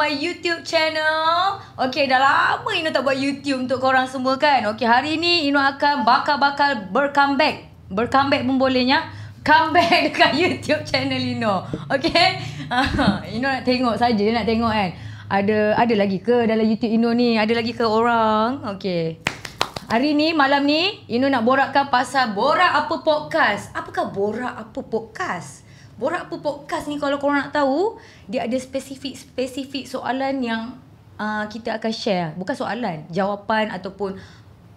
my YouTube channel. Okay, dah lama Ino tak buat YouTube untuk korang semua kan. Okay, hari ni Ino akan bakal bercomeback. Bercomeback pun bolehnya. Comeback dekat YouTube channel Ino. Okay, Ino nak tengok saja, nak tengok kan. Ada lagi ke dalam YouTube Ino ni? Ada lagi ke orang? Okay. Hari ni, malam ni, Ino nak borakkan pasal Borak Apa Podcast. Apakah Borak Apa Podcast? Borak Apa Podcast ni kalau korang nak tahu, dia ada spesifik soalan yang kita akan share. Bukan soalan, jawapan ataupun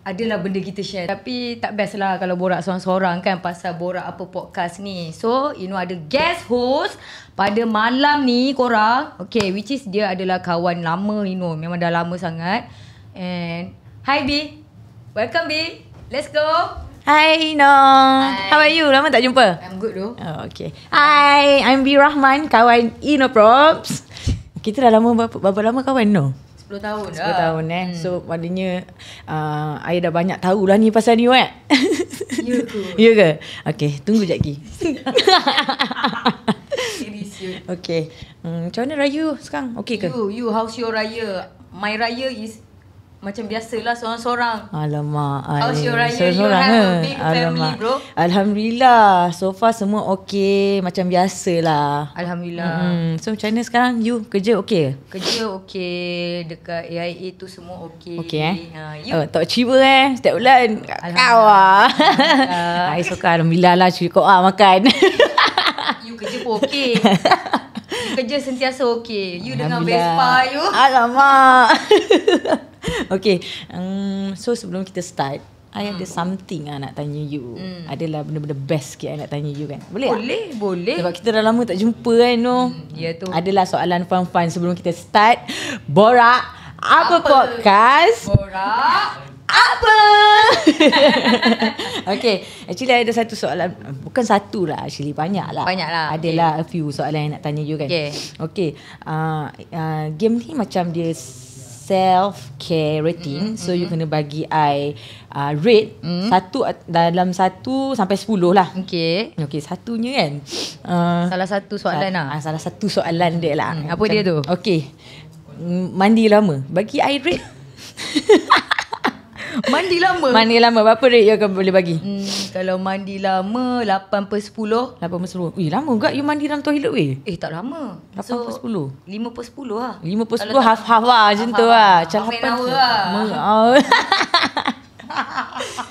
adalah benda kita share. Tapi tak best lah kalau borak seorang-seorang kan pasal Borak Apa Podcast ni. So, Ino ada guest host pada malam ni korang. Okay, which is dia adalah kawan lama Ino. Memang dah lama sangat. And, hi B. Welcome B. Let's go. Hi Ino. Hi. How are you? Lama tak jumpa? I'm good though. Oh, okay. Hi, I'm B Rahman, kawan Ino Props. Kita dah lama berapa lama kawan no? 10 tahun 10 tahun So maknanya I dah banyak tahu lah ni pasal ni Ya ke? Ya ke? Okay, tunggu sekejap lagi. Okay. Macam mana raya sekarang? Okay ke? You how's your raya? My raya is macam biasalah seorang-seorang. Alamak. How's your raya? Seorang-seorang You have a big family, bro? Alhamdulillah. So far semua okay. Macam biasalah. Alhamdulillah. So macam mana sekarang? You kerja okay? Kerja okay. Dekat AIA tu semua okay. Okay You? tak ciba setiap bulan. Kau lah. I suka Alhamdulillah lah cukup makan. You kerja pun okay. You kerja sentiasa okay. You dengan Alhamdulillah. Vespa you. Alamak. Okay. So sebelum kita start, I ada something nak tanya you. Adalah benda-benda best sikit I nak tanya you kan. Boleh tak? Boleh. Sebab kita dah lama tak jumpa kan no. Ya tu. Adalah soalan fun-fun sebelum kita start. Borak Apa Podcast? Borak Apa? Okay, actually ada satu soalan. Bukan satu lah, actually banyak lah. Adalah a few soalan yang nak tanya you kan. Okay. Game ni macam dia self-care rating. So you kena bagi I rate dalam 1 sampai 10 lah. Okay, satunya kan salah satu soalan lah. Salah satu soalan dia lah. Apa dia tu? Okay. Mandi lama. Bagi I rate. Mandi lama? Mandi lama. Berapa rate you akan boleh bagi? Kalau mandi lama 8/10. 8/10. Lama juga you mandi dalam toilet weh. Tak lama. 8/10. 5/10 lah. 5/10 half-half lah. Macam tu lah. Macam 8 hour lah.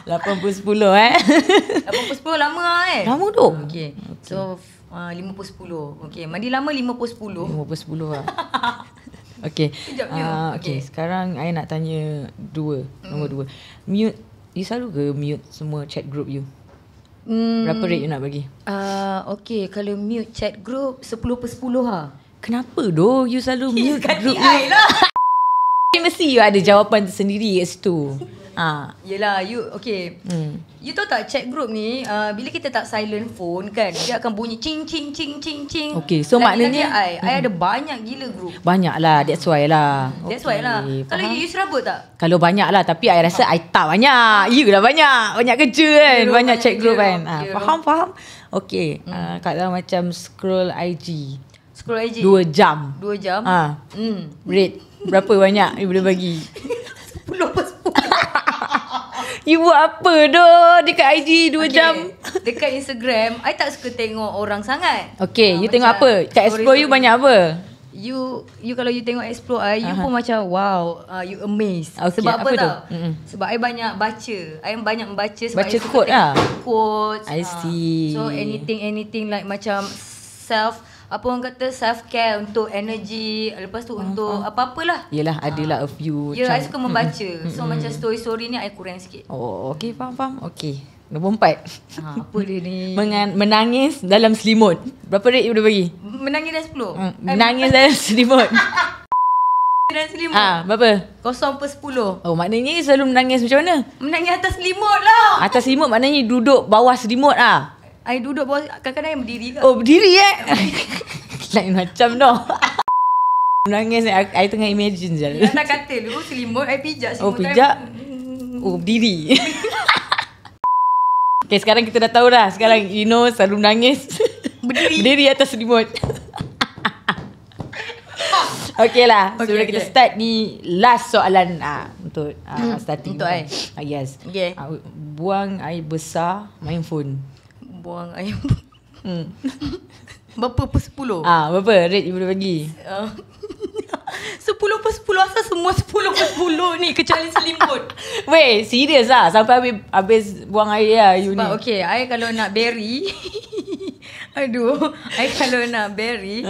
8/10 8/10 lama lah Lama tu. Okay. So 5/10. Okay, mandi lama 5/10. 5/10 lah. Okay. Okay. Sekarang I nak tanya nombor 2. Mute. You selalu ke mute semua chat group you? Berapa rate you nak bagi? Okay, kalau mute chat group 10/10 lah. Kenapa doh you selalu mute group I lah. Mesti you ada jawapan tersendiri kat situ. Yelah, you okay. You tahu tak chat group ni bila kita tak silent phone kan, dia akan bunyi cing cing cing cing cing. Okay, so maknanya I ada banyak gila group. Banyak lah, that's why lah. That's why lah. Kalau you serabut tak? Kalau banyak lah, tapi I rasa I tak banyak. You lah banyak kerja kan. Banyak chat group kan. Faham. Okay. Kalau macam scroll IG 2 jam. 2 jam. Rate berapa banyak you boleh bagi? 10/10. You buat apa doh dekat IG 2 jam? Dekat Instagram, I tak suka tengok orang sangat. Okay, you tengok apa? Kat explore you banyak apa? You kalau you tengok explore you pun macam wow, you amazed. Okay, sebab apa tu? tau? Sebab I banyak baca. I banyak membaca sebab Baca I suka quote lah. Quotes. I see. So anything like macam self care untuk energy, lepas tu untuk apa-apalah. Yelah, adalah a few. I suka membaca. So macam story ni I kurang sikit. Oh, okay, faham. Okay. Nombor 4. Apa dia ni? Menangis dalam selimut. Berapa rate you boleh bagi? Menangis dalam 10. Menangis dalam selimut. Dalam selimut. Berapa? 0/10. Oh, maknanya you selalu menangis macam mana? Menangis atas selimut lah. Atas selimut maknanya you duduk bawah selimut lah. I duduk bawah, kadang-kadang I berdiri ke. Oh, berdiri lain macam no. Menangis I tengah imagine je. Atas katil dulu selimut, I pijak selimut. Oh, pijak. Oh, berdiri. Okay, sekarang kita dah tahu dah. Sekarang you know selalu menangis berdiri atas selimut. Okay lah. Sebelum kita start ni, last soalan untuk starting. Untuk I. Yes. Okay. Buang air besar, main phone. Buang air. Berapa per 10? Berapa rate you boleh bagi? 10 per 10. Asal semua 10 per 10 ni kecuali selimut. Weh, serius lah. Sampai habis buang air lah you ni. Sebab okay, I kalau nak berry aduh, I kalau nak berry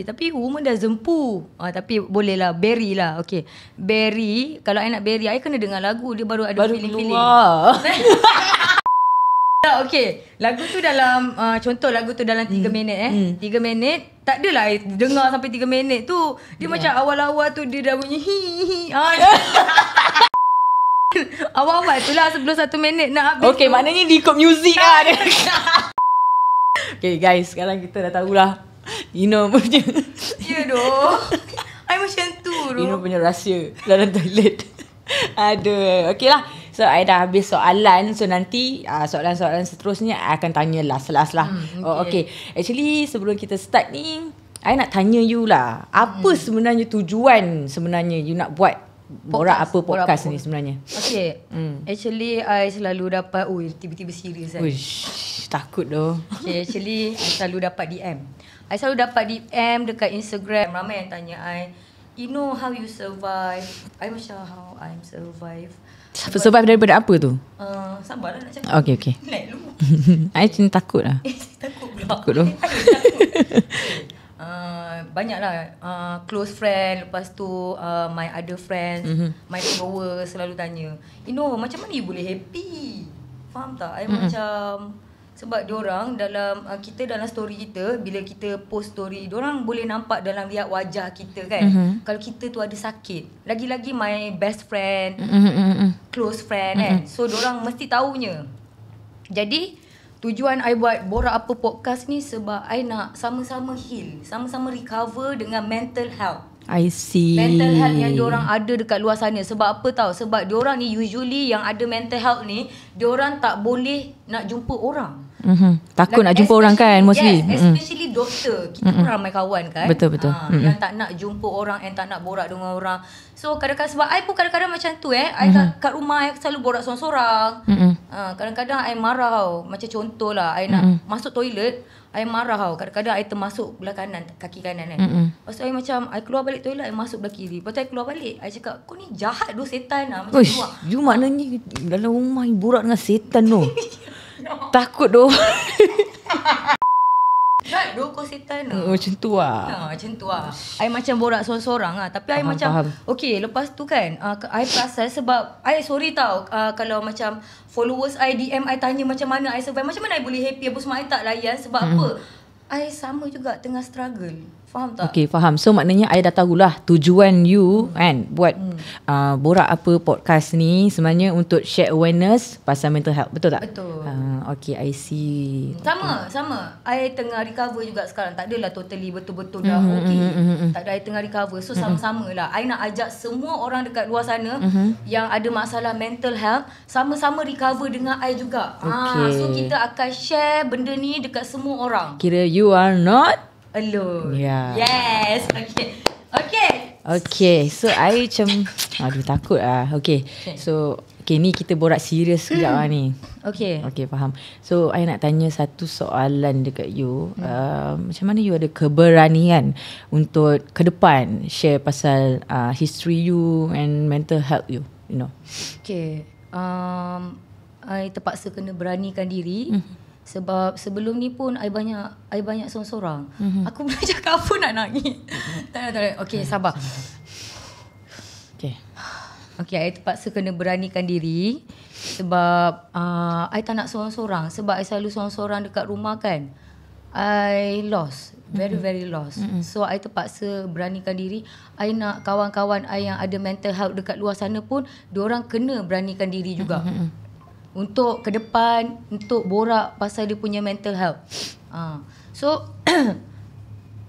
tapi rumah dah zempu. Tapi boleh lah berry lah. Okay, berry. Kalau I nak berry, I kena dengar lagu. Dia baru ada feeling-feeling. Okay, lagu tu dalam contoh lagu tu dalam 3 minit 3 minit. Tak adalah I dengar sampai 3 minit tu. Dia macam awal-awal tu dia dah bunyi awal-awal tu lah sebelum 1 minit nak habis. Okay, maknanya dia ikut muzik lah dia. Okay guys, sekarang kita dah tahulah Ino punya doh. I macam tu Ino punya rahsia dalam toilet. Aduh. Okay lah. So I dah habis soalan. So nanti soalan-soalan seterusnya I akan tanya last lah. Okay. Actually sebelum kita start ni, I nak tanya you lah, apa sebenarnya tujuan sebenarnya you nak buat podcast ni sebenarnya? Okay. Actually I selalu dapat tiba-tiba serius kan. Uish, takut doh. Okay, actually I selalu dapat DM. I selalu dapat DM dekat Instagram. Ramai yang tanya I, you know how you survive? I macam how I'm survive. Survive daripada apa tu? Sabarlah nak cakap. Okay. Like lu. I macam takut lah. Takut pula. Takut doh. Banyaklah close friend. Lepas tu my other friends, my followers selalu tanya, you know macam mana you boleh happy? Faham tak? I macam sebab diorang dalam kita dalam story kita, bila kita post story, diorang boleh nampak dalam lihat wajah kita kan. Kalau kita tu ada sakit, lagi-lagi my best friend, close friend kan. So diorang mesti tahunya. Jadi tujuan I buat Borak Apa podcast ni sebab I nak sama-sama heal, sama-sama recover dengan mental health. I see. Mental health yang diorang ada dekat luar sana. Sebab apa tahu? Sebab diorang ni usually yang ada mental health ni, diorang tak boleh nak jumpa orang. Takut nak jumpa orang kan mostly. Yes, especially doktor. Kita pun ramai kawan kan. Betul. Yang tak nak jumpa orang, yang tak nak borak dengan orang. So kadang-kadang sebab I pun kadang-kadang macam tu I kat rumah I selalu borak sorang-sorang. Kadang-kadang I marah tau. Macam contoh lah, I nak masuk toilet, I marah tau. Kadang-kadang I termasuk belah kanan, kaki kanan kan. Lepas tu I macam, I keluar balik toilet, I masuk belah kiri. Lepas tu I keluar balik, I cakap, kau ni jahat doh, setan lah. Macam tu lah. You maknanya dalam rumah you borak dengan setan doh. Takut doh. Jahat doh, kau setan lah. Macam tu lah. Macam tu lah. I macam borak sorang-sorang lah. Tapi I macam okay, lepas tu kan I perasan sebab I sorry tau kalau macam followers I DM I tanya macam mana I survive, macam mana I boleh happy, apa semua I tak layan. Sebab apa? I sama juga tengah struggle. Faham tak? Okay, faham. So maknanya I dah tahulah tujuan you kan buat Borak Apa podcast ni sebenarnya untuk share awareness pasal mental health. Betul tak? Betul. Okay, I see. Sama. I tengah recover juga sekarang. Tak adalah totally betul-betul dah okay. Tak ada, I tengah recover. So sama-sama lah. I nak ajak semua orang dekat luar sana yang ada masalah mental health sama-sama recover dengan I juga. So kita akan share benda ni dekat semua orang. Kira you are not alone. Yeah. Yes. Okay. So I macam aduh takut lah. Okay. So ni kita borak serius sekejap lah ni. Okay, faham. So I nak tanya satu soalan dekat you. Macam mana you ada keberanian untuk ke depan share pasal history you and mental health you, you know? Okay. I terpaksa kena beranikan diri. Sebab sebelum ni pun I banyak sorang-sorang. Aku boleh cakap apa nak nangis. Tak. Okay, sabar. Okay, I terpaksa kena beranikan diri. Sebab I tak nak sorang-sorang. Sebab I selalu sorang-sorang dekat rumah kan. I lost. Very lost. So I terpaksa beranikan diri. I nak kawan-kawan I yang ada mental health dekat luar sana pun, diorang kena beranikan diri juga. Untuk ke depan, untuk borak pasal dia punya mental health. So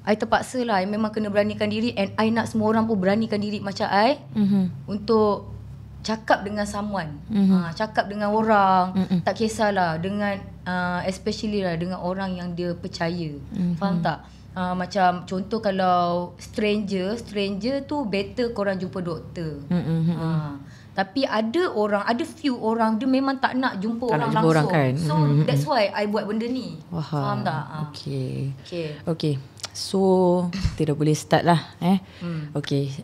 I terpaksa lah, I memang kena beranikan diri. And I nak semua orang pun beranikan diri macam I. Untuk cakap dengan someone. Cakap dengan orang. Tak kisahlah dengan especially lah dengan orang yang dia percaya. Faham tak? Macam contoh kalau stranger tu better korang jumpa doktor. Tapi ada few orang dia memang tak nak jumpa orang langsung. Orang kan? So that's why I buat benda ni. Faham tak? Okay. So kita dah boleh start lah. Okay,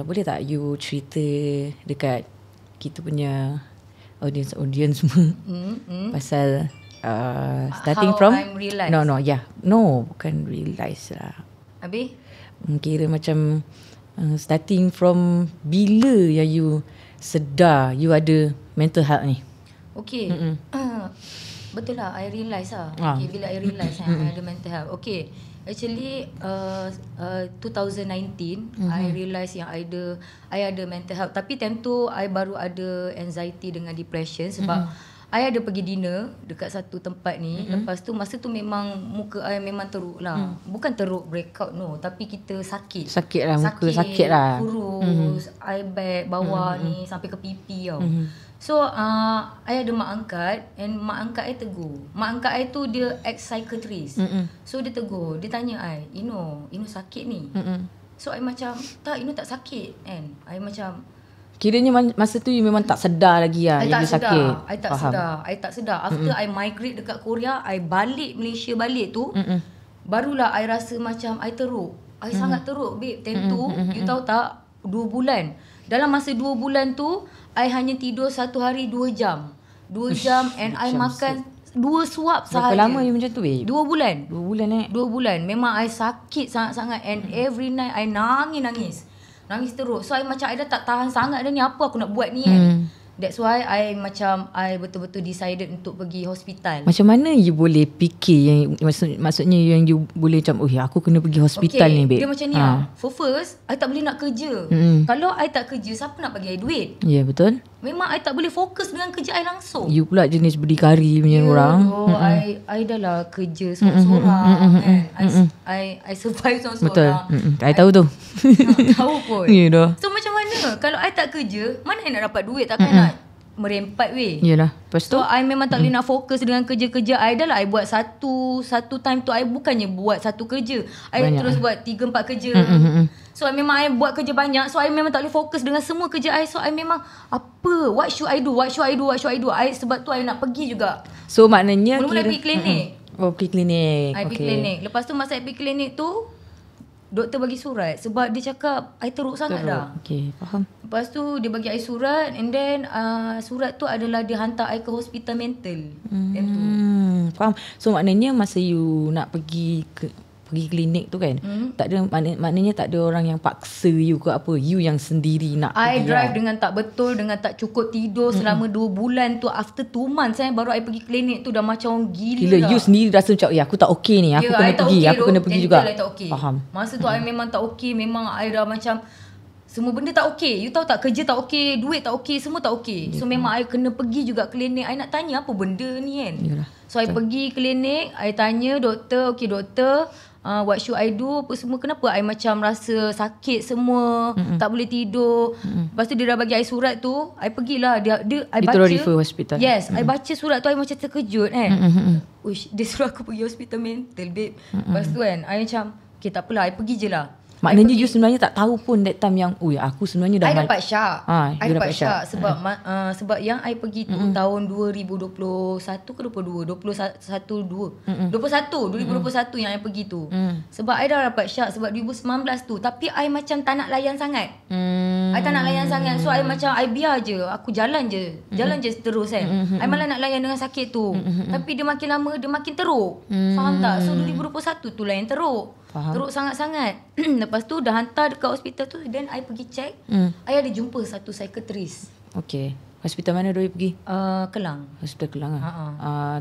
boleh tak you cerita dekat kita punya audience semua pasal starting how from I'm realize. No, bukan realize lah. Habis? Kira macam starting from bila yang you sedar you ada mental health ni. Okay. Betul lah, I realise lah. Okay, bila I realise I ada mental health. Okay, actually 2019 I realise yang I ada mental health. Tapi time tu I baru ada anxiety dengan depression sebab I ada pergi dinner dekat satu tempat ni. Lepas tu masa tu memang muka I memang teruk lah. Bukan teruk breakout no, tapi kita sakit. Sakit lah, muka sakit lah. Kurus, eye bag bawah ni sampai ke pipi tau. So I ada mak angkat, and mak angkat I tegur. Mak angkat I tu dia ex-psychiatrist. So dia tegur, dia tanya I, Ino sakit ni? So I macam, tak, Ino tak sakit kan. I macam, kiranya masa tu you memang tak sedar lagi lah yang you sakit. I tak sedar. After I migrate dekat Korea, I balik Malaysia balik tu, barulah I rasa macam I teruk. I sangat teruk babe. Time tu, you tahu tak, 2 bulan. Dalam masa 2 bulan tu, I hanya tidur 1 hari 2 jam. 2 jam and I makan 2 suap sahaja. Berapa lama you macam tu babe? 2 bulan. 2 bulan 2 bulan. Memang I sakit sangat-sangat and every night I nangis teruk. So I macam I dah tak tahan sangat dah ni, apa aku nak buat ni kan. That's why I betul-betul decided untuk pergi hospital. Macam mana you boleh fikir yang maksudnya yang you boleh macam aku kena pergi hospital ni babe. Dia macam ni lah. For first, I tak boleh nak kerja. Kalau I tak kerja, siapa nak bagi I duit? Ya, betul. Memang I tak boleh fokus dengan kerja I langsung. You pula jenis berdikari punya orang. I dah lah kerja seorang-seorang kan. I survive seorang-seorang. Betul. I tahu tu. Tahu pun. Yeah, so macam mana? Kalau I tak kerja, mana I nak dapat duit? Takkan nak merempat weh. Yalah. Lepas tu, so I memang tak boleh nak fokus dengan kerja-kerja I. Dah lah I buat satu time tu I bukannya buat satu kerja, I banyak terus buat 3-4 kerja. So I memang I buat kerja banyak. So I memang tak boleh fokus dengan semua kerja I. So I memang what should I do? Sebab tu I nak pergi juga. So maknanya mula-mula pergi klinik. Pergi klinik. I pergi klinik. Lepas tu masa I pergi klinik tu, doktor bagi surat sebab dia cakap I teruk sangat dah. Okay, faham. Lepas tu dia bagi I surat, and then surat tu adalah dia hantar I ke hospital mental. Faham. So maknanya masa you nak pergi klinik tu kan, tak ada maknanya tak ada orang yang paksa you ke apa, you yang sendiri nak I pergi drive dengan tak betul, dengan tak cukup tidur selama 2 bulan tu. After 2 months baru I pergi klinik tu dah macam orang gila dah. You sendiri rasa macam aku tak okey ni, aku kena pergi, aku kena pergi juga. I tak okay. Faham. Masa tu I memang tak okey, memang I dah macam semua benda tak okey. You tahu tak, kerja tak okey, duit tak okey, semua tak okey. So memang I kena pergi juga klinik. I nak tanya apa benda ni kan. So I pergi klinik, I tanya doktor, okay doktor, what should I do, apa semua. Kenapa I macam rasa sakit semua, tak boleh tidur. Lepas tu dia dah bagi I surat tu, I pergilah. I baca, refer hospital. Yes, I baca surat tu, I macam terkejut kan. Uish, dia suruh aku pergi hospital mental babe. Lepas tu kan I macam, okay tak apalah, I pergi je lah. Maknanya you sebenarnya tak tahu pun that time yang aku sebenarnya dah I dapat syak. I dapat syak sebab sebab yang I pergi tu tahun 2021 ke 2021 yang I pergi tu. Sebab I dah dapat syak sebab 2019 tu, tapi I macam tak nak layan sangat. I tak nak layan sangat. So I macam I biar je, aku jalan je terus kan. I malah nak layan dengan sakit tu. Tapi dia makin lama dia makin teruk. Faham tak? So 2021 tu lah yang teruk. Faham. Teruk sangat-sangat. Lepas tu dah hantar dekat hospital tu, then I pergi check. I ada jumpa satu psychiatrist. Okay. Hospital mana dia pergi? Kelang. Hospital Kelang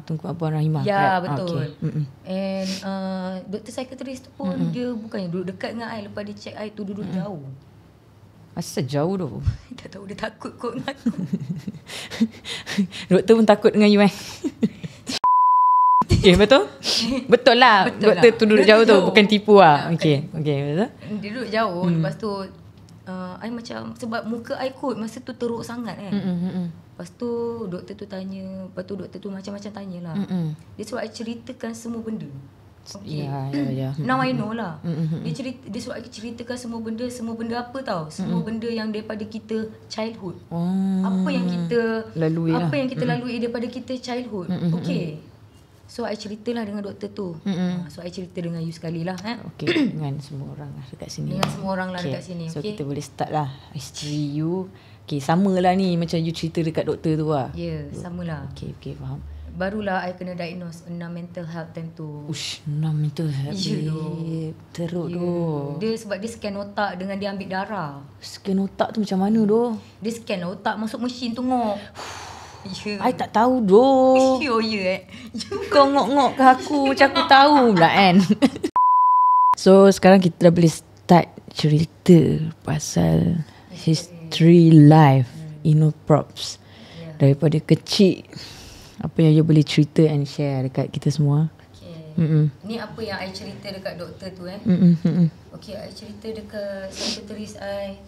Tunku Abang Rahimah. Ya, betul. Okay. And doktor psychiatrist tu pun dia bukannya duduk dekat dengan I. Lepas dia check I tu duduk jauh. Asal jauh tu? Dah tahu dia takut kot dengan aku. Doktor pun takut dengan you Okay, betul? Betul lah. Doktor tu duduk jauh tu, bukan tipu lah. Okay, betul? Dia duduk jauh. Lepas tu I macam, sebab muka I kot masa tu teruk sangat kan. Lepas tu doktor tu tanya, lepas tu doktor tu macam-macam tanyalah. Dia suruh I ceritakan semua benda. Okay. Ya. Now I know lah. Dia suruh I ceritakan semua benda apa tau. Semua benda yang daripada kita childhood. Apa yang kita lalui yang kita lalui daripada kita childhood. Okay. So I ceritalah dengan doktor tu. So I cerita dengan you sekali lah. Okay, dengan semua orang lah dekat sini. Dengan semua orang lah dekat sini. So kita boleh start lah history you. Okay, samalah ni macam you cerita dekat doktor tu lah. Ya, samalah. Okay, faham. Barulah I kena diagnose 6 mental health time tu. 6 mental health. Teruk tu. Dia sebab dia scan otak dengan dia ambil darah. Scan otak tu macam mana tu? Dia scan otak masuk mesin tu ngok. I tak tahu doh. Oh ya Kau ngok-ngok ke aku macam aku tahu pula kan. So sekarang kita dah boleh start cerita pasal history life Ino Props. Daripada kecil, apa yang you boleh cerita and share dekat kita semua? Ni apa yang I cerita dekat doktor tu Okay, I cerita dekat secretaris I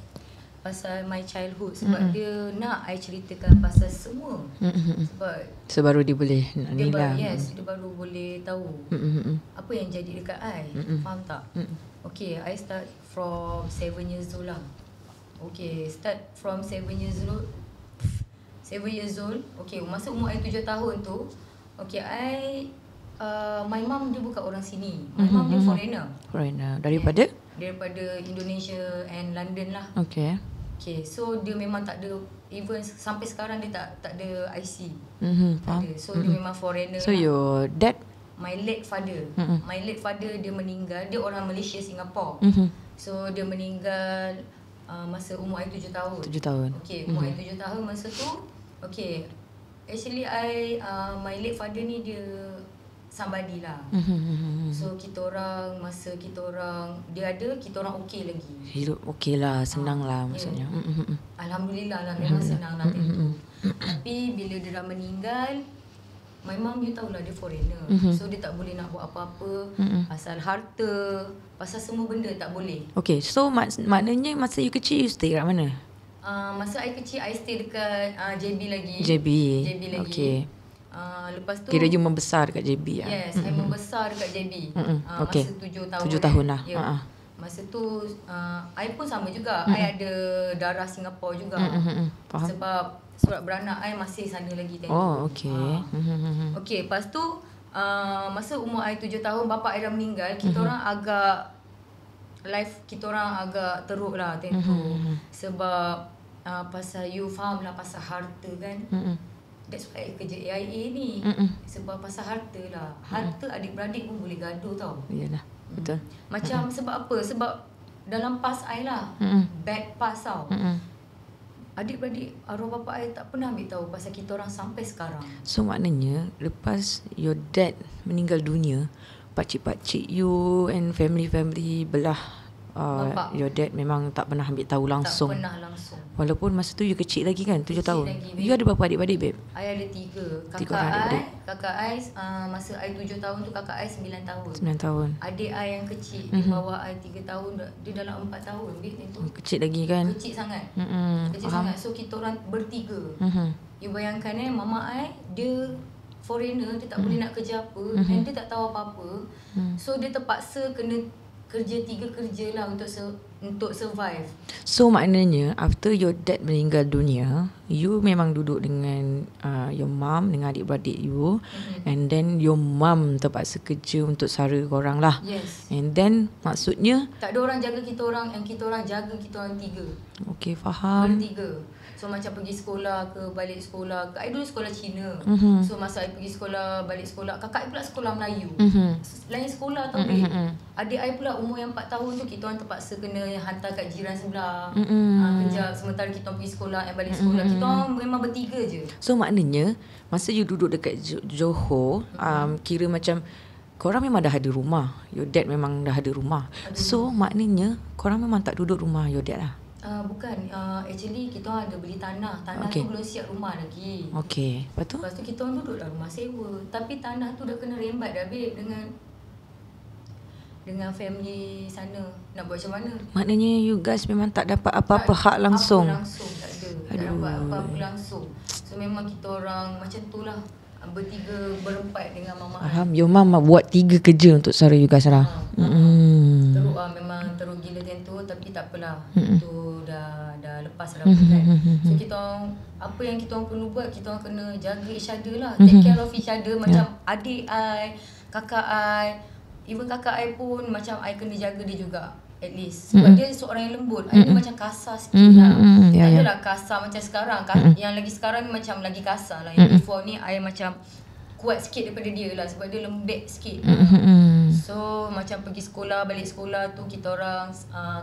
pasal my childhood. Sebab dia nak I ceritakan pasal semua. Sebab baru dia boleh nak ni lah. Yes, dia baru boleh tahu apa yang jadi dekat I. Faham tak? Okay, I start from 7 years old lah. Okay, start from 7 years old. Okay, masa umur I 7 tahun tu, okay, my mom dia bukan orang sini. My mom dia foreigner. Daripada? Daripada Indonesia and London lah. Okay, so dia memang tak ada, even sampai sekarang dia tak ada IC. Faham. So dia memang foreigner. So your dad? My late father. My late father dia meninggal. Dia orang Malaysia, Singapore. So dia meninggal masa umur I 7 tahun. 7 tahun. Okay, umur I 7 tahun masa tu. Okay, actually my late father ni dia somebody lah. So kita orang, masa kita orang dia ada, kita orang okey lagi. Hidup okey lah, senang lah maksudnya. Alhamdulillah lah, memang senang lah tentu. Tapi bila dia dah meninggal, my mom you tahulah dia foreigner. So dia tak boleh nak buat apa-apa pasal harta, pasal semua benda tak boleh. Okay, so maknanya masa you kecil you stay kat mana? Masa I kecil I stay dekat JB lagi. JB lagi. Okay. Lepas tu kira you membesar dekat JB lah. Yes, I membesar dekat JB. Okay. Masa 7 tahun. 7 tahun lah. Masa tu I pun sama juga. I ada darah Singapura juga. Faham. Sebab surat beranak I masih sana lagi tadi. Oh, okay. Okay, lepas tu masa umur I 7 tahun bapa I dah meninggal. Kita orang agak life kita orang agak teruk lah tentu. Sebab pasal you faham lah pasal harta kan. That's why kerja AIA ni. Sebab pasal harta lah. Harta adik-beradik pun boleh gaduh tau. Yalah, betul. Macam sebab apa? Sebab dalam past I lah. Bad past tau. Adik-beradik arwah bapa I tak pernah ambil tahu pasal kita orang sampai sekarang. So maknanya lepas your dad meninggal dunia, pakcik-pakcik you and family belah your dad memang tak pernah ambil tahu langsung. Tak pernah langsung. Walaupun masa tu you kecil lagi kan, 7 tahun. Lagi, you ada berapa adik-beradik, babe? I ada 3. Kakak I masa I 7 tahun tu kakak I 9 tahun. 9 tahun. Adik I yang kecil di bawah I 3 tahun, dia dalam 4 tahun babe tu. Kecil lagi kan? Kecil sangat. Kecil sangat. So kita orang bertiga. You bayangkan mama I dia foreigner, dia tak boleh nak kerja apa and dia tak tahu apa-apa. So dia terpaksa kena kerja 3 kerja lah untuk survive. So maknanya after your dad meninggal dunia, you memang duduk dengan your mum dengan adik-beradik you, and then your mum terpaksa kerja untuk sara korang lah. Yes. And then maksudnya tak ada orang jaga kita orang, yang kita orang jaga kita orang 3. Okay, faham. Bertiga. So macam pergi sekolah ke, balik sekolah ke. I dulu sekolah Cina. So masa I pergi sekolah, balik sekolah, kakak I pula sekolah Melayu. Lain sekolah tau babe. Adik I pula umur yang 4 tahun tu kita orang terpaksa kena hantar kat jiran sebelah. Kejap sementara kita pergi sekolah and balik sekolah. Kita orang memang bertiga je. So maknanya masa you duduk dekat Johor, kira macam korang memang dah ada rumah. Your dad memang dah ada rumah. So maknanya korang memang tak duduk rumah your dad lah. Bukan, actually kita orang ada beli tanah. Tanah tu belum siap rumah lagi. Okay, lepas tu kita orang duduk dalam rumah sewa. Tapi tanah tu dah kena rembat dah babe dengan family sana. Nak buat macam mana? Maknanya you guys memang tak dapat apa-apa hak langsung. Tak ada. Tak dapat apa-apa langsung. So memang kita orang macam tu lah. bertiga berempat dengan mama I. Faham. Your mum buat 3 kerja untuk saudara you guys lah. Teruk lah, memang teruk gila time tu. Tapi tak apalah, tu dah lepas dah kan. So kita orang, apa yang kita orang perlu buat, kita orang kena jaga each other lah. Take care of each other. Macam adik I, kakak I, even kakak I pun macam I kena jaga dia juga. At least sebab dia seorang yang lembut. I ni macam kasar sikit lah. Tak adalah kasar macam sekarang. Yang lagi sekarang ni macam lagi kasar lah. Yang before ni I macam kuat sikit daripada dia lah. Sebab dia lembek sikit. So macam pergi sekolah, balik sekolah tu kita orang,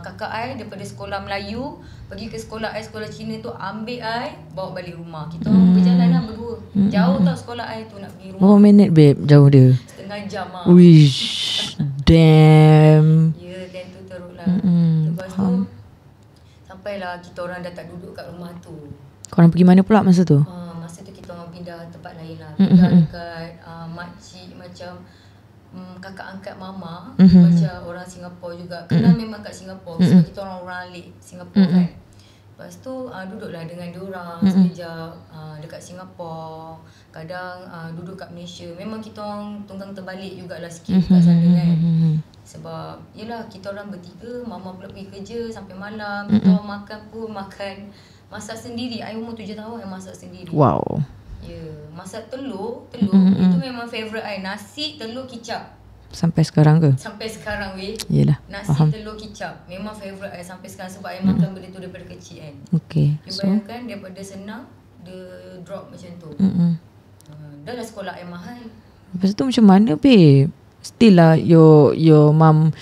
kakak I daripada sekolah Melayu pergi ke sekolah I, sekolah Cina tu, ambil I bawa balik rumah. Kita orang berjalan lah berdua. Jauh tau sekolah I tu nak pergi rumah. Berapa minit babe jauh dia? Setengah jam lah. Wish. Damn. Ya, dan tu teruk lah. Lepas tu sampailah kita orang dah tak duduk kat rumah tu. Korang pergi mana pula masa tu? Masa tu kita orang pindah tempat lain lah. Pindah dekat makcik macam kakak angkat mama, macam orang Singapura juga. Kenal memang kat Singapura sebab kita orang alik Singapura kan. Lepas tu duduklah dengan diorang sekejap dekat Singapura. Kadang duduk kat Malaysia. Memang kita orang tunggang terbalik jugalah sikit kat sana kan. Sebab yelah kita orang bertiga, mama pula pergi kerja sampai malam. Kita orang makan pun makan masak sendiri. I umur 7 tahun I masak sendiri. Wow. Ya, masak telur itu memang favourite I. Nasi, telur, kicap. Sampai sekarang ke? Sampai sekarang weh. Yelah. Nasi, telur, kicap memang favourite I sampai sekarang. Sebab I makan benda tu daripada kecil kan. Okay. You bayangkan daripada senang dia drop macam tu. Dah lah sekolah I mahal. Lepas tu macam mana babe? Still lah your mum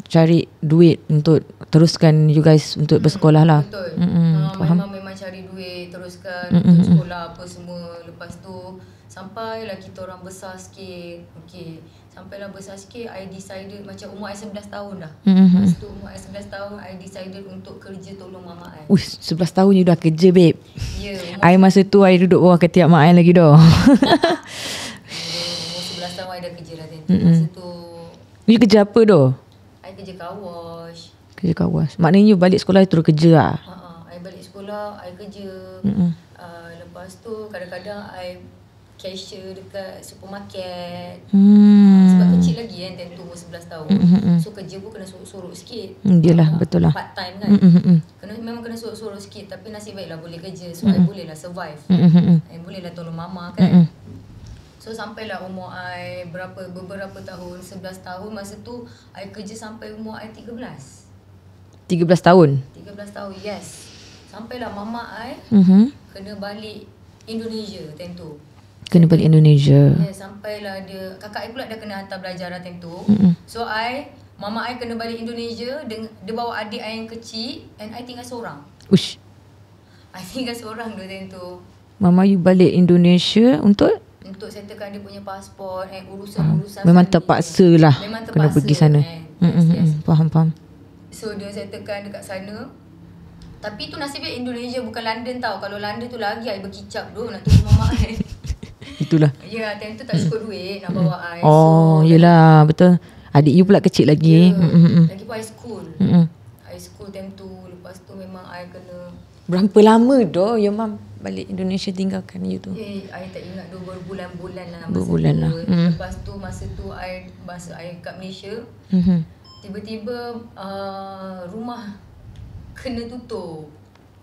cari duit untuk teruskan you guys untuk bersekolah lah. Betul. Memang cari duit teruskan untuk sekolah apa semua. Lepas tu sampailah kita orang besar sikit. Okay, sampailah besar sikit, I decided macam umur I 11 tahun dah. Lepas tu umur I 11 tahun I decided untuk kerja tolong mama I. 11 tahun you dah kerja babe. Ya, I masa tu I duduk bawah ketiak mak I lagi dah. Umur 11 tahun I dah kerja lah tentu. Masa tu you kerja apa tu? I kerja car wash. Kerja car wash. Maknanya you balik sekolah terus kerja lah. I balik sekolah I kerja. Lepas tu kadang-kadang I cashier dekat supermarket. Sebab kecil lagi kan tentu umur 11 tahun. So kerja pun kena sorok-sorok sikit. Yelah, betul lah. Part time kan. Memang kena sorok-sorok sikit. Tapi nasib baiklah boleh kerja. So I bolehlah survive. I bolehlah tolong mama kan. So sampailah umur I beberapa tahun, 11 tahun. Masa tu I kerja sampai umur I 13. 13 tahun? 13 tahun, yes. Sampailah mama I kena balik Indonesia time tu. Kena balik Indonesia. Ya, sampailah dia, kakak I pula dah kena hantar belajar lah time tu. So mama I kena balik Indonesia, dia bawa adik I yang kecil and I tinggal seorang. Ush. I tinggal seorang tu time tu. Mama you balik Indonesia untuk settlekan dia punya pasport urusan-urusan. Memang terpaksa lah. Memang terpaksa, kena pergi sana. Yes. Faham. So dia settlekan dekat sana. Tapi tu nasib baik Indonesia bukan London tau. Kalau London tu lagi I berkicap tu nak tunggu mama I. Itulah. Ya, time tu tak cukup duit nak bawa I. Oh, yelah, betul. Adik you pula kecil lagi. Lagi pun I school. I school time tu. Lepas tu memang I kena. Berapa lama dah your mum balik Indonesia tinggalkan you tu? I tak ingat tu berbulan-bulan lah. Berbulan lah. Lepas tu masa I kat Malaysia, tiba-tiba rumah kena tutup.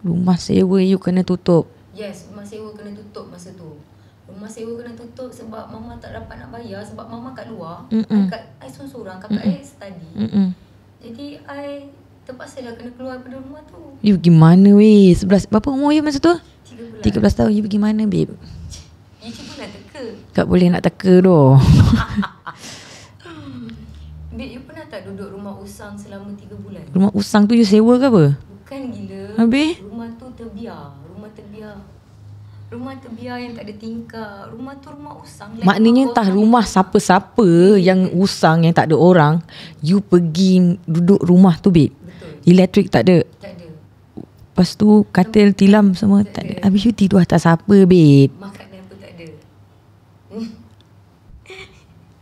Rumah sewa you kena tutup? Yes, rumah sewa kena tutup masa tu. Rumah sewa kena tutup sebab mama tak dapat nak bayar. Sebab mama kat luar. I seorang-seorang, kakak I study. Jadi I terpaksa dah kena keluar daripada rumah tu. You pergi mana weh? Berapa umur you masa tu? 13 tahun. You pergi mana babe? You cuba nak teka. Tak boleh nak teka doh. Babe, you pernah tak duduk rumah usang selama 3 bulan? Rumah usang tu you sewa ke apa? Bukan gila. Habis? Rumah tu terbiar. Rumah terbiar yang tak ada tingkap. Rumah tu rumah usang. Maknanya entah rumah siapa-siapa yang usang, yang tak ada orang, you pergi duduk rumah tu babe. Betul. Elektrik tak ada. Tak ada. Lepas tu katil tilam semua tak ada. Habis you tidur atas apa babe? Makanan pun tak ada.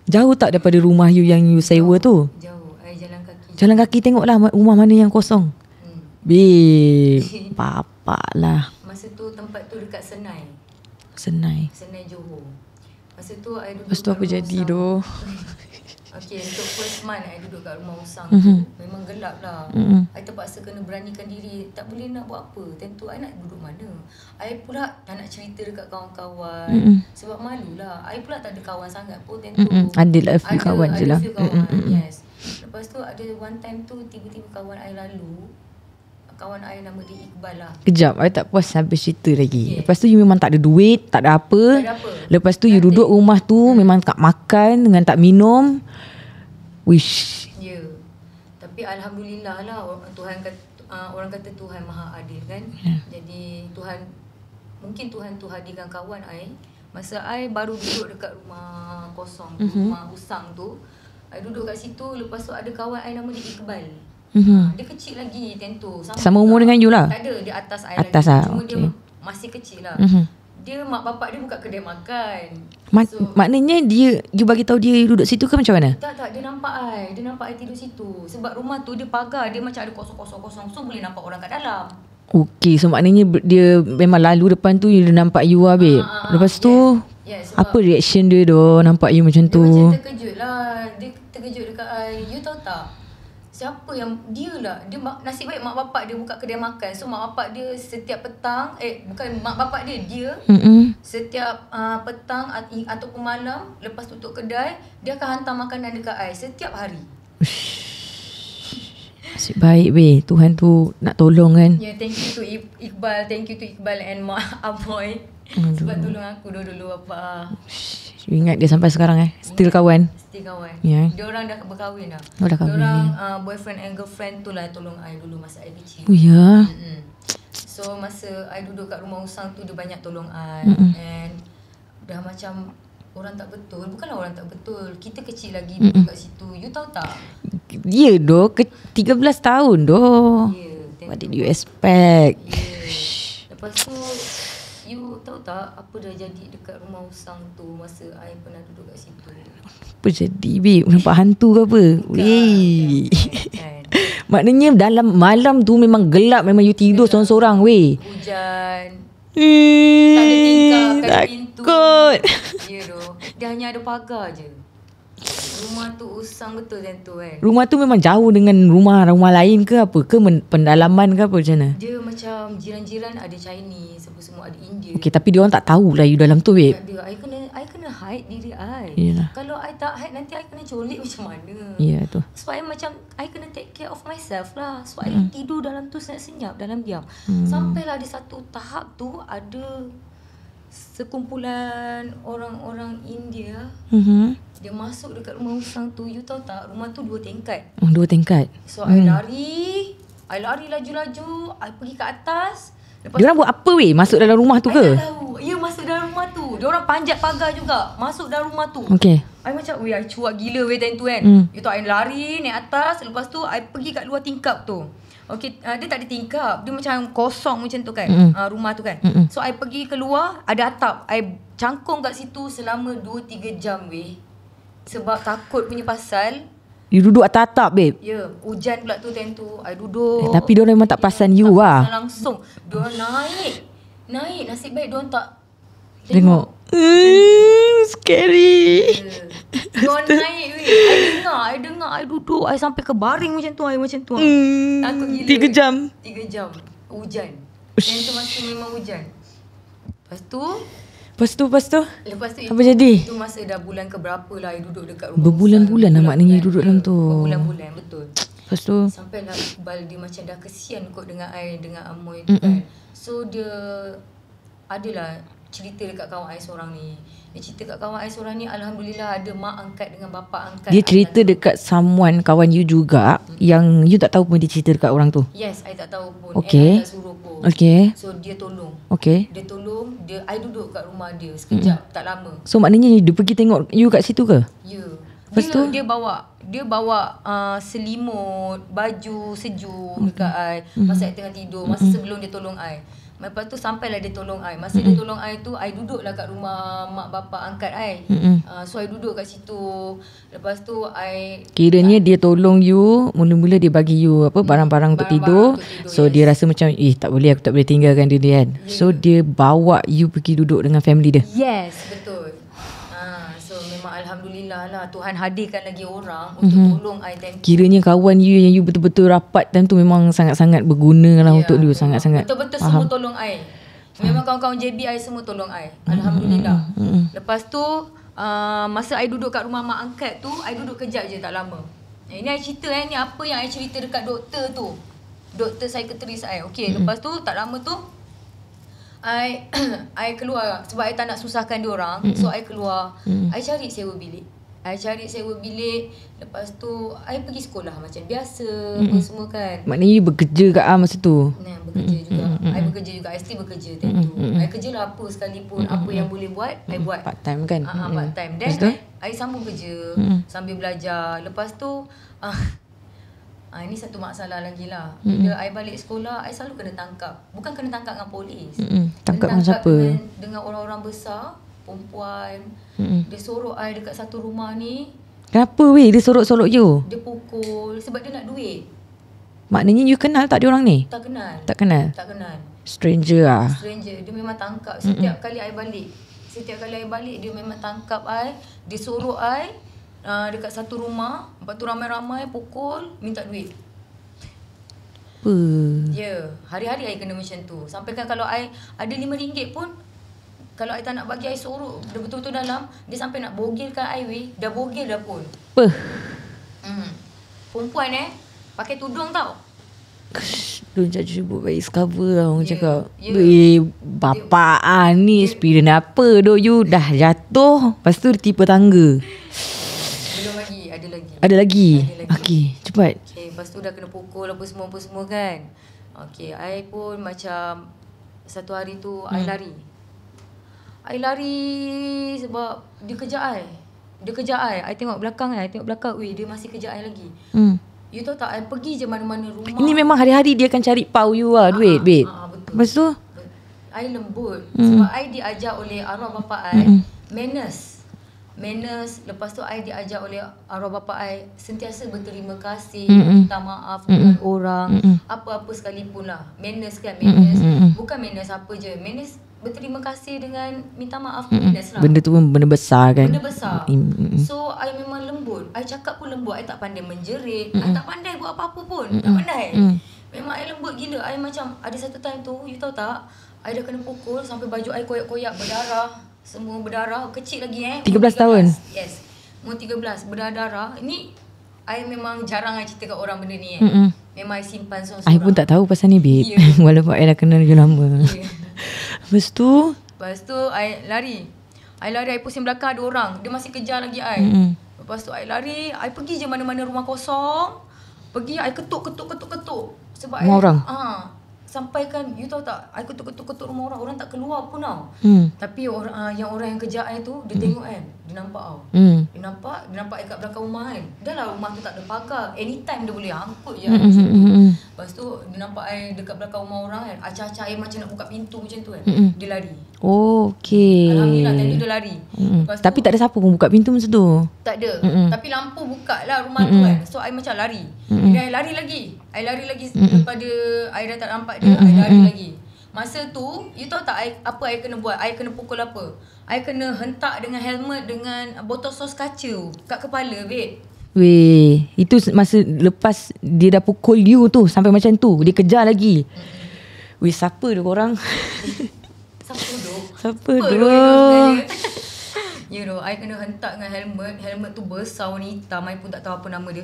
Jauh tak daripada rumah you yang you sewa tu? Jauh. I jalan kaki. Jalan kaki tengoklah rumah mana yang kosong. Babe, bapak lah. Masa tu tempat tu dekat Senai. Senai Johor. Masa tu I duduk Lepas tu apa jadi tu? Okay, untuk first month I duduk kat rumah usang memang gelap lah. I terpaksa kena beranikan diri. Tak boleh nak buat apa. Tentu I nak duduk mana. I pula tak nak cerita dekat kawan-kawan. Sebab malu lah. I pula tak ada kawan sangat pun. Tentu Ada few kawan je lah. Yes. Lepas tu ada one time tu tiba-tiba kawan I lalu. Kawan I nama dia Iqbal lah. Kejap, I tak puas habis cerita lagi. Lepas tu you memang tak ada duit, tak ada apa. Lepas tu you duduk rumah tu memang tak makan dengan tak minum. Wish. Ya. Tapi alhamdulillah lah, Tuhan kata, orang kata Tuhan Maha Adil kan. Jadi mungkin Tuhan tu hadirkan kawan I. Masa I baru duduk dekat rumah kosong tu, rumah usang tu. I duduk kat situ, lepas tu ada kawan I nama dia Iqbal. Dia kecil lagi tentu. Sama umur dengan you lah? Tak ada, dia atas I atas lagi. lah, Cuma okay. dia masih kecil lah. Dia mak bapak dia buka kedai makan. Maknanya you bagi tahu dia duduk situ ke macam mana? Tak, dia nampak I tidur situ. Sebab rumah tu dia pagar, dia macam ada kosong-kosong. So boleh nampak orang kat dalam. Okay, so maknanya dia memang lalu depan tu you nampak you lah babe. Lepas tu yes, apa reaction dia tu nampak you macam tu? Dia macam terkejut lah. Dia terkejut dekat I. You tahu tak? Siapa yang dia lah. Dia nasib baik mak bapak dia buka kedai makan. So mak bapak dia setiap petang, bukan mak bapak dia setiap petang ataupun malam lepas tutup kedai, dia akan hantar makanan dekat I setiap hari. Nasib baik weh, Tuhan tu nak tolong kan. Yeah, thank you to Iqbal. Thank you to Iqbal and Mak Amoy. Sebab tolong aku dulu apa. You ingat dia sampai sekarang still kawan? Still kawan. Yeah. Diorang dah berkahwin dah. Oh, dah kahwin. Diorang boyfriend and girlfriend tu lah tolong I dulu masa I kecil. Oh ya. So masa I duduk kat rumah usang tu, dia banyak tolong I. And dah macam orang tak betul. Bukanlah orang tak betul. Kita kecil lagi duduk kat situ. You tahu tak? Ya doh, 13 tahun doh. Yeah, what did you expect? Yeah. Lepas tu you tahu tak apa dah jadi dekat rumah usang tu masa I pernah duduk kat situ? Apa jadi babe? Nampak hantu ke apa? Weh. Maknanya dalam malam tu memang gelap, memang you tidur seorang-seorang weh. Hujan. Tak ada tingkap, tak ada pintu. Takut. Ya doh. Dia hanya ada pagar je. Rumah tu usang betul tentu kan. Rumah tu memang jauh dengan rumah lain ke apa? Ke pendalaman ke apa macam mana? Dia macam jiran-jiran ada Chinese, apa semua ada India. Okay, tapi dia orang tak tahulah you dalam tu babe. I kena hide diri I. Yalah. Kalau I tak hide nanti I kena colik macam mana? Ya tu. So I macam I kena take care of myself lah. So I tidur dalam tu senyap-senyap dalam diam. Sampailah di satu tahap tu ada sekumpulan orang-orang India. Dia masuk dekat rumah usang tu. You tahu tak, rumah tu 2 tingkat. 2 tingkat. So I lari laju-laju. I pergi ke atas. Diorang buat apa weh? Masuk dalam rumah tu ke? I tak tahu. Ya, masuk dalam rumah tu. Diorang panjat pagar juga. Masuk dalam rumah tu. Okay. I macam, I cuak gila weh time tu kan. You tahu, I lari naik atas. Lepas tu, I pergi kat luar tingkap tu. Okay, dia tak ada tingkap. Dia macam kosong macam tu kan. Rumah tu kan. So, I pergi keluar. Ada atap. I cangkung kat situ selama 2-3 jam weh. Sebab takut punya pasal. You duduk atas atap babe? Ya, hujan pula tu time tu. I duduk. Tapi diorang memang tak perasan you lah. Langsung. Diorang naik. Nasib baik diorang tak Tengok. Scary. Diorang naik weh. I dengar. I duduk. I sampai ke baring macam tu. Takut gila. 3 jam. 3 jam. Hujan. Yang tu masa memang hujan. Lepas tu apa jadi? Itu masa dah bulan keberapa lah I duduk dekat rumah. Berbulan-bulan lah maknanya you duduk dalam tu. Berbulan-bulan, betul. Lepas tu sampailah Iqbal dia macam dah kesian kot dengan I, dengan Amoy tu kan. So dia adalah cerita dekat kawan I seorang ni. Dia cerita kat kawan I seorang ni, alhamdulillah ada mak angkat dengan bapa angkat. dia cerita dekat someone kawan you juga yang you tak tahu pun dia cerita dekat orang tu. Yes, I tak tahu pun. Okay. I tak suruh pun. Okay. So dia tolong. Okay. Dia tolong, I duduk kat rumah dia sekejap, tak lama. So maknanya dia pergi tengok you kat situ ke? Ya. Lepas tu Dia bawa selimut, baju sejuk dekat I masa I tengah tidur, masa sebelum dia tolong I. Lepas tu sampailah dia tolong I. Masa dia tolong I tu, I duduklah kat rumah mak bapak angkat I. So I duduk kat situ. Lepas tu I kiranya dia tolong you, mula-mula dia bagi you apa barang-barang untuk tidur. So dia rasa macam tak boleh, aku tak boleh tinggalkan dia kan. So dia bawa you pergi duduk dengan family dia. Yes, betul. So memang alhamdulillah lah Tuhan hadirkan lagi orang untuk tolong I time tu. Kiranya kawan you yang you betul-betul rapat time tu memang sangat-sangat berguna lah untuk you, sangat-sangat. Betul-betul semua tolong I. Memang kawan-kawan JB I semua tolong I. Alhamdulillah. Lepas tu masa I duduk kat rumah mak angkat tu, I duduk kejap je tak lama. Ini I cerita ni apa yang I cerita dekat doktor tu. Doktor psikiatris I. Okey, lepas tu tak lama tu I keluar sebab I tak nak susahkan dia orang. So I keluar. I cari sewa bilik. Lepas tu I pergi sekolah macam biasa, apa semua kan. Maknanya you bekerja kat masa tu. Bekerja juga. I bekerja juga. I still bekerja time tu. I kerja lah apa sekalipun, apa yang boleh buat, I buat. Part time kan. Part time. Then I sambung kerja sambil belajar. Lepas tu ini satu masalah lagi lah. Bila I balik sekolah, I selalu kena tangkap. Bukan kena tangkap dengan polis. Tangkap dengan siapa? Dengan orang-orang besar, perempuan. Dia sorok I dekat satu rumah ni. Kenapa weh dia sorok-sorok you? Dia pukul sebab dia nak duit. Maknanya you kenal tak dia orang ni? Tak kenal. Tak kenal? Tak kenal. Stranger lah. Stranger. Dia memang tangkap setiap kali I balik. Dia memang tangkap I. Dia sorok I dekat satu rumah. Lepas tu ramai-ramai pukul, minta duit. Apa? Ya, hari-hari I kena macam tu. Sampai kan kalau I ada RM5 pun, kalau I tak nak bagi I sorok, dia betul-betul dalam, dia sampai nak bogilkan I weh. Dah bogil dah pun. Apa? Perempuan pakai tudung tau. Don't judge you book by its cover lah orang cakap. Weh, bapaan ni experience apa doh you dah jatuh, lepas tu dia tipu tangga. Belum lagi, ada lagi. Ada lagi? Okey, cepat. Okay, lepas tu dah kena pukul apa semua kan. Okay, I pun macam satu hari tu I lari. I lari sebab dia kejar I. I tengok belakang weh dia masih kejar I lagi. You tahu tak, I pergi je mana-mana rumah. Ini memang hari-hari dia akan cari pau you lah, duit. Betul. Lepas tu? I lembut. Sebab I diajar oleh arwah bapa I, manners. Lepas tu I diajar oleh arwah bapa I sentiasa berterima kasih, minta maaf dengan orang, apa-apa sekalipun lah. Manners kan, bukan manners apa je. Manners berterima kasih dengan minta maaf, manners lah. Benda tu pun benda besar kan. Benda besar. So I memang lembut. I cakap pun lembut. I tak pandai menjerit. I tak pandai buat apa-apa pun. Tak pandai. Memang I lembut gila. I macam ada satu time tu, you tahu tak, I dah kena pukul sampai baju I koyak-koyak berdarah. Semua berdarah. Kecil lagi 13 tahun? Yes. Umur 13 berdarah-darah. Ini I memang jarang I cerita kat orang benda ni Memang I simpan seorang-seorang. I pun tak tahu pasal ni babe. Walaupun I dah kenal dia lama. Lepas tu I lari. I pusing belakang ada orang. Dia masih kejar lagi I. Lepas tu I lari. I pergi je mana-mana rumah kosong. Pergi I ketuk. Sebab rumah orang? Sampai kan, you tahu tak, I ketuk rumah orang. Orang tak keluar pun tau. Tapi orang yang kejar I tu, dia tengok kan. Dia nampak tau. Dia nampak I kat belakang rumah kan. Dah lah rumah tu tak ada pagar. Anytime dia boleh angkut je. Lepas tu dia nampak I dekat belakang rumah orang kan. Acah-acah I macam nak buka pintu macam tu kan. Dia lari. Oh, okay. Alhamdulillah tadi dia lari. Tapi tak ada siapa pun buka pintu masa tu. Tak ada. Tapi lampu buka lah rumah tu kan. So I macam lari. Dan I lari lagi. Daripada I dah tak nampak dia, I lari lagi. Masa tu, you tahu tak apa I kena buat? I kena pukul apa? I kena hentak dengan helmet dengan botol sos kaca kat kepala, babe. Weh, itu masa lepas dia dah pukul you tu sampai macam tu, dia kejar lagi. Weh, siapa dia korang? Siapa duk? You know, I kena hentak dengan helmet. Helmet tu besar warna hitam. I pun tak tahu apa nama dia.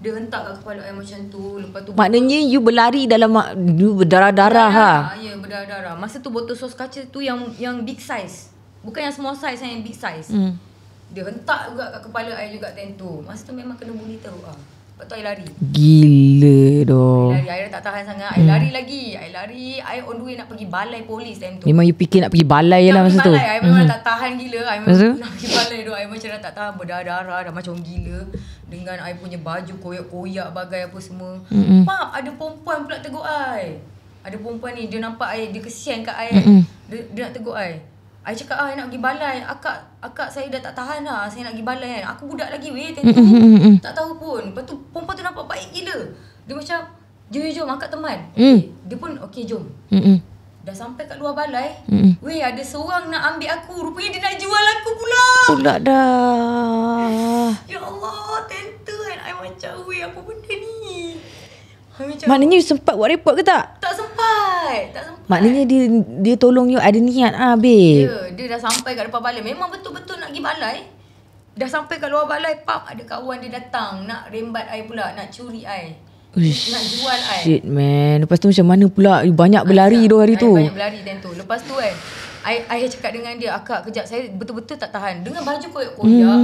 Dia hentak kat kepala I macam tu. Lepas tu maknanya you berlari dalam you berdarah-darah ha? Ya, berdarah-darah. Masa tu botol sos kaca tu yang big size. Bukan yang small size, yang big size. Dia hentak juga kat kepala I juga time tu. Masa tu memang kena bully teruk lah. Lepas tu I lari. Gila doh. I dah tak tahan sangat. I lari lagi. I on the way nak pergi balai polis time tu. Memang you fikir nak pergi balai je lah masa tu. I memang tak tahan gila. I memang nak pergi balai tu. I macam dah tak tahan. Berdarah-darah dah macam gila. Dengan I punya baju koyak-koyak bagai apa semua. Pak, ada perempuan pula tegur I. Ada perempuan ni, dia nampak I, dia kesian kat I. Dia nak tegur I. I cakap, I nak pergi balai. Akak saya dah tak tahan dah. Saya nak pergi balai kan. Aku budak lagi weh, tentu. Tak tahu pun. Lepas tu, perempuan tu nampak baik gila. Dia macam, jom akak teman. Dia pun, okay jom. Dah sampai kat luar balai. Weh, ada seorang nak ambil aku. Rupanya dia nak jual aku pula. Pula dah. Ya Allah, tentu kan. I macam, weh, apa benda ni? Maknanya you sempat buat report ke tak? Tak sempat. Maknanya dia tolong you ada niat babe. Dia dah sampai kat depan balai. Memang betul-betul nak pergi balai. Dah sampai kat luar balai, ada kawan dia datang nak rembat I pula, nak curi I. Nak jual I. Shit man. Lepas tu macam mana pula? You banyak berlari tu hari tu. Banyak berlari tentu. Lepas tu kan, I cakap dengan dia, akak kejap, saya betul-betul tak tahan. Dengan baju koyak-koyak,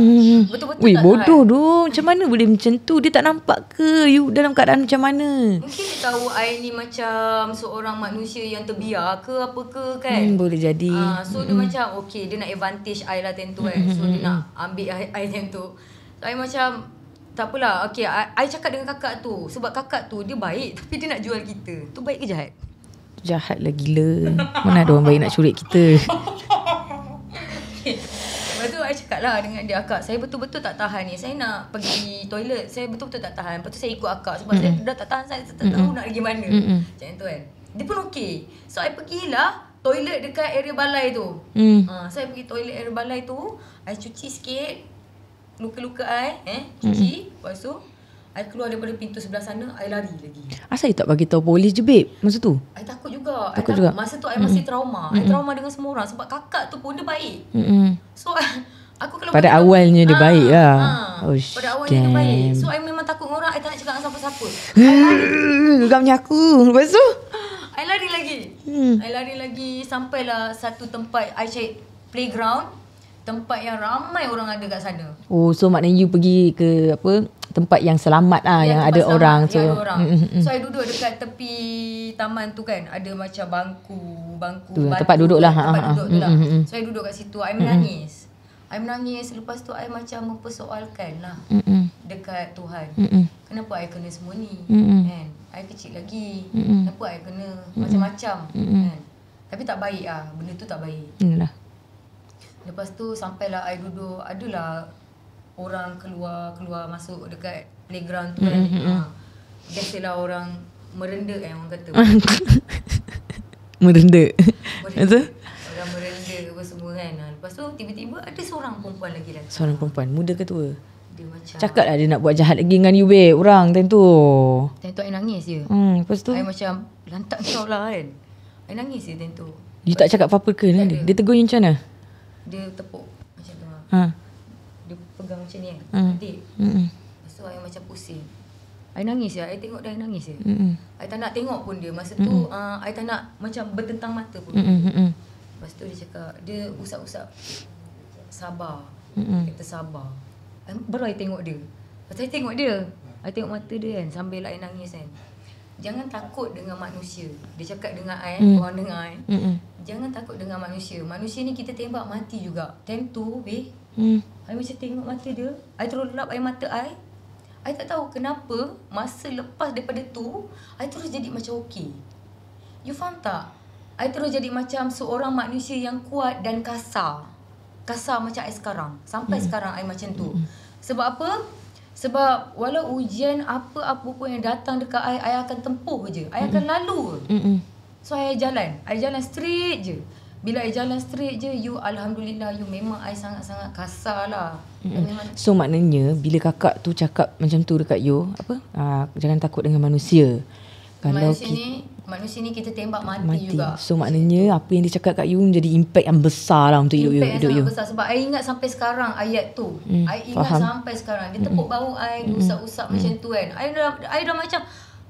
betul-betul tak tahan. bodoh tu. Macam mana boleh macam tu? Dia tak nampak ke you dalam keadaan macam mana? Mungkin dia tahu I ni macam seorang manusia yang terbiar ke apa ke kan. Boleh jadi. So dia macam okay, dia nak advantage I lah tentu kan. So dia nak ambil I tentu. So I macam tak apalah. Okay, I cakap dengan kakak tu. Sebab kakak tu dia baik tapi dia nak jual kita. Tu baik ke jahat? Jahat lah gila. Mana ada orang baik nak curi kita. Lepas tu I cakap lah dengan dia, akak, saya betul-betul tak tahan ni. Saya nak pergi toilet. Saya betul-betul tak tahan. Lepas tu saya ikut akak. Sebab saya dah tak tahan. Saya tak tahu nak pergi mana. Macam tu kan. Dia pun okey. So I pergilah toilet dekat area balai tu. Saya pergi toilet area balai tu. I cuci sikit luka-luka I. Cuci. Lepas tu I keluar daripada pintu sebelah sana, I lari lagi. Asal you tak bagi tahu polis je babe masa tu? I takut juga. Juga. Masa tu I masih trauma. I trauma dengan semua orang sebab kakak tu pun dia baik. So aku kalau pada awalnya dia baik lah. Pada awalnya dia baik. So I memang takut dengan orang. I tak nak cakap dengan siapa-siapa. Gegamnya aku. Lepas tu I lari lagi. I lari lagi sampailah satu tempat I cari playground, tempat yang ramai orang ada kat sana. Oh, so maknanya you pergi ke apa? Tempat yang selamat yang ada selamat, orang tu. So I duduk dekat tepi taman tu kan, ada macam bangku tu, batu, tempat duduk lah. Tempat duduk tu lah. So I duduk kat situ, I menangis. Lepas tu I macam mempersoalkan lah dekat Tuhan. Kenapa I kena semua ni? Kan? I kecil lagi. Kenapa I kena macam-macam? Kan? Tapi tak baik lah. Benda tu tak baik. Lepas tu sampailah I duduk, adalah orang keluar masuk dekat playground tu kan. Biasalah orang merenda orang kata. Merenda. Orang merenda apa semua kan. Lepas tu tiba-tiba ada seorang perempuan lagi datang. Seorang perempuan, muda ke tua? Dia macam cakap lah dia nak buat jahat lagi dengan you babe. Orang tentu I nangis je. Lepas tu I macam lantak kau lah kan. I nangis je tentu. You tak cakap apa-apa ke dengan dia? Dia tegur you macam mana? Dia tepuk macam tu lah. Dia pegang macam ni kan. Adik. Lepas tu I macam pusing. I nangis je. I tengok dia, I nangis je. I tak nak tengok pun dia. Masa tu I tak nak macam bertentang mata pun. Lepas tu dia cakap, dia usap-usap. Sabar. Dia kata sabar. Baru I tengok dia. Lepas I tengok dia, I tengok mata dia kan, sambil I nangis kan. Jangan takut dengan manusia. Dia cakap dengan I, orang dengar I. Jangan takut dengan manusia. Manusia ni kita tembak mati juga. Time tu, I macam tengok mata dia. I terus lap air mata I. I tak tahu kenapa masa lepas daripada tu, I terus jadi macam okey. You faham tak? I terus jadi macam seorang manusia yang kuat dan kasar. Kasar macam I sekarang. Sampai sekarang I macam tu. Sebab apa? Sebab walau ujian apa-apa pun yang datang dekat I akan tempuh je. I akan lalu. So I jalan. I jalan straight je. Bila I jalan straight je, you alhamdulillah, you memang I sangat-sangat kasar lah. So maknanya bila kakak tu cakap macam tu dekat you, apa? Jangan takut dengan manusia. Kalau manusia ni kita tembak mati juga. So maknanya apa yang dia cakap kat you menjadi impact yang besar lah untuk hidup you. Impact yang sangat besar. Sebab I ingat sampai sekarang ayat tu. I ingat sampai sekarang. Dia tepuk bahu I, usap-usap macam tu kan. I dah macam,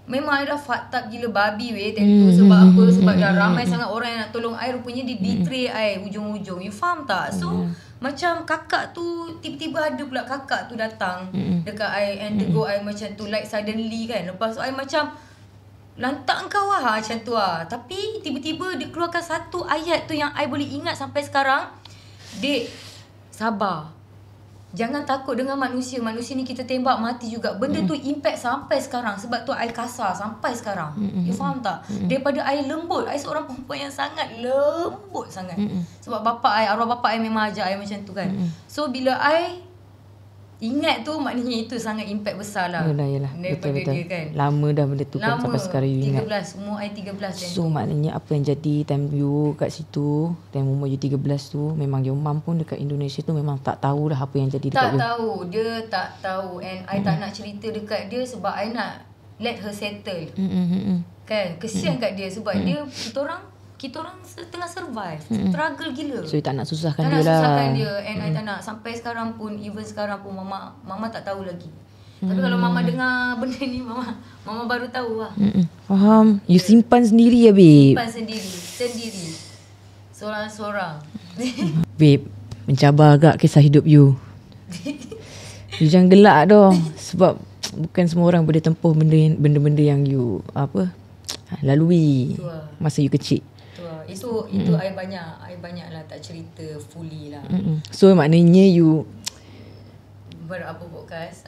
memang I dah fucked up gila babi tentu. Sebab apa? Sebab dah ramai sangat orang yang nak tolong I. Rupanya dia betray I ujung-ujung. You faham tak? So macam kakak tu, tiba-tiba ada pula kakak tu datang dekat I and tegur I macam tu, like suddenly kan. Lepas tu I macam, lantak kau lah macam tu lah. Tapi tiba-tiba dia keluarkan satu ayat tu yang I boleh ingat sampai sekarang. Dek, sabar. Jangan takut dengan manusia. Manusia ni kita tembak mati juga. Benda tu impact sampai sekarang. Sebab tu I kasar sampai sekarang. You faham tak? Daripada I lembut. I seorang perempuan yang sangat lembut sangat. Sebab arwah bapa I memang ajar I macam tu kan. So bila I ingat tu, maknanya itu sangat impact besar lah. Yelah. Daripada Betul. dia kan. Lama dah benda tu kan, sampai sekarang you ingat. 13. Umur I 13. So maknanya apa yang jadi time you kat situ, time umur you 13 tu, memang your mum pun dekat Indonesia tu memang tak tahu dah apa yang jadi dekat you. Tak tahu. Dia tak tahu. And I tak nak cerita dekat dia sebab I nak let her settle. Kan? Kesian kat dia sebab dia, kita orang tengah survive. Struggle gila. So you tak nak susahkan Tak dia nak lah. susahkan dia. And I tak nak. Sampai sekarang pun, even sekarang pun Mama tak tahu lagi. Tapi kalau Mama dengar benda ni, Mama baru tahu lah. Faham. You simpan sendiri ya, babe. Simpan sendiri. Seorang-seorang. Babe, mencabar agak kisah hidup you. You jangan gelak dah. Sebab bukan semua orang boleh tempuh benda-benda yang you lalui masa you kecil. Itu I banyak lah tak cerita fully lah. So maknanya you berapa podcast.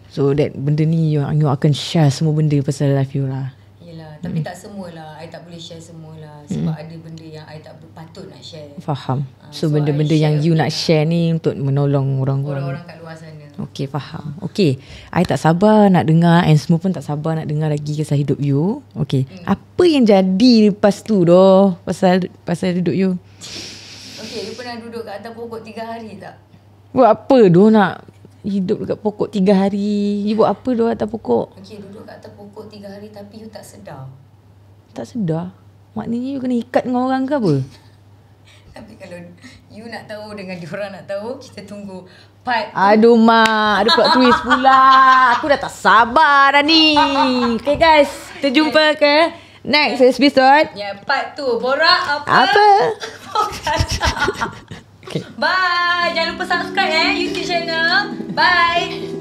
So that benda ni you akan share semua benda pasal life you lah. Yelah, tapi tak semualah. I tak boleh share semualah. Sebab ada benda yang I tak patut nak share. Faham. So benda-benda yang you nak share ni untuk menolong orang-orang kat luar sana. Okay, faham. Okay, I tak sabar nak dengar, and semua pun tak sabar nak dengar lagi kisah hidup you. Okay, apa yang jadi lepas tu doh pasal hidup you? Okay, you pernah duduk kat atas pokok 3 hari tak? Buat apa doh nak hidup dekat pokok 3 hari? You buat apa doh atas pokok? Okay, duduk kat atas pokok 3 hari tapi you tak sedar. Tak sedar? Maknanya you kena ikat dengan orang ke apa? Tapi kalau you nak tahu dengan diorang nak tahu, kita tunggu part. Aduh mak, ada plot twist pula. Aku dah tak sabar dah ni. Okay guys, kita jumpa ke next episode. Ya, part tu borak apa? Okay. Bye. Jangan lupa subscribe YouTube channel. Bye.